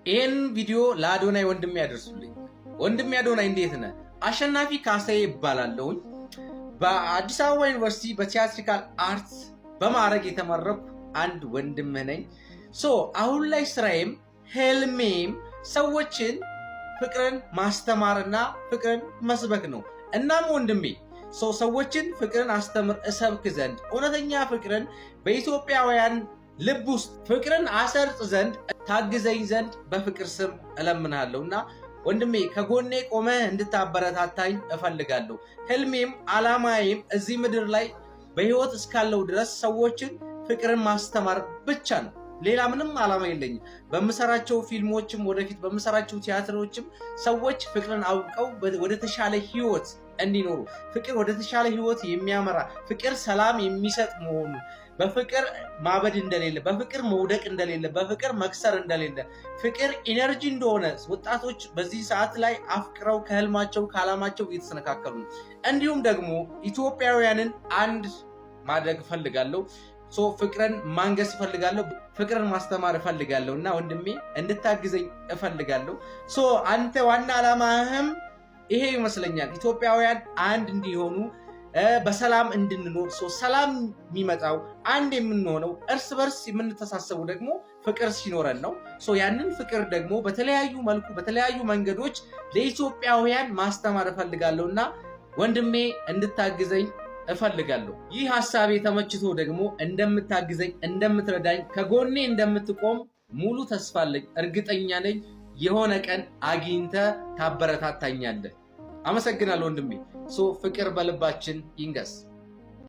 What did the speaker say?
ይህን ቪዲዮ ለአዶናይ ወንድሜ ያደርሱልኝ። ወንድሜ አዶናይ እንዴት ነህ? አሸናፊ ካሳዬ ይባላለሁኝ። በአዲስ አበባ ዩኒቨርሲቲ በቲያትሪካል አርት በማዕረግ የተመረኩ አንድ ወንድም ነኝ። አሁን ላይ ስራዬም ህልሜም ሰዎችን ፍቅርን ማስተማርና ፍቅርን መስበክ ነው። እናም ወንድሜ ሰዎችን ፍቅርን አስተምር እሰብክ ዘንድ እውነተኛ ፍቅርን በኢትዮጵያውያን ልብ ውስጥ ፍቅርን አሰርጽ ዘንድ ታግዘኝ ዘንድ በፍቅር ስም እለምናለሁና ወንድሜ ከጎኔ ቆመህ እንድታበረታታኝ እፈልጋለሁ። ህልሜም አላማዬም እዚህ ምድር ላይ በህይወት እስካለው ድረስ ሰዎችን ፍቅርን ማስተማር ብቻ ነው። ሌላ ምንም አላማ የለኝም። በምሰራቸው ፊልሞችም ወደፊት በምሰራቸው ቲያትሮችም ሰዎች ፍቅርን አውቀው ወደ ተሻለ ህይወት እንዲኖሩ፣ ፍቅር ወደ ተሻለ ህይወት የሚያመራ፣ ፍቅር ሰላም የሚሰጥ መሆኑ፣ በፍቅር ማበድ እንደሌለ፣ በፍቅር መውደቅ እንደሌለ፣ በፍቅር መክሰር እንደሌለ፣ ፍቅር ኢነርጂ እንደሆነ ወጣቶች በዚህ ሰዓት ላይ አፍቅረው ከህልማቸው ከዓላማቸው እየተሰነካከሉ ነው። እንዲሁም ደግሞ ኢትዮጵያውያንን አንድ ማድረግ እፈልጋለሁ። ፍቅርን ማንገስ እፈልጋለሁ። ፍቅርን ማስተማር እፈልጋለሁ እና ወንድሜ እንድታግዘኝ እፈልጋለሁ። አንተ ዋና ዓላማህም ይሄ ይመስለኛል። ኢትዮጵያውያን አንድ እንዲሆኑ በሰላም እንድንኖር። ሰላም የሚመጣው አንድ የምንሆነው እርስ በርስ የምንተሳሰቡ ደግሞ ፍቅር ሲኖረን ነው። ያንን ፍቅር ደግሞ በተለያዩ መልኩ በተለያዩ መንገዶች ለኢትዮጵያውያን ማስተማር እፈልጋለሁ እና ወንድሜ እንድታግዘኝ እፈልጋለሁ። ይህ ሐሳቤ ተመችቶ ደግሞ እንደምታግዘኝ፣ እንደምትረዳኝ፣ ከጎኔ እንደምትቆም ሙሉ ተስፋ አለኝ፣ እርግጠኛ ነኝ። የሆነ ቀን አግኝተህ ታበረታታኛለህ። አመሰግናለሁ ወንድሜ። ፍቅር በልባችን ይንገስ።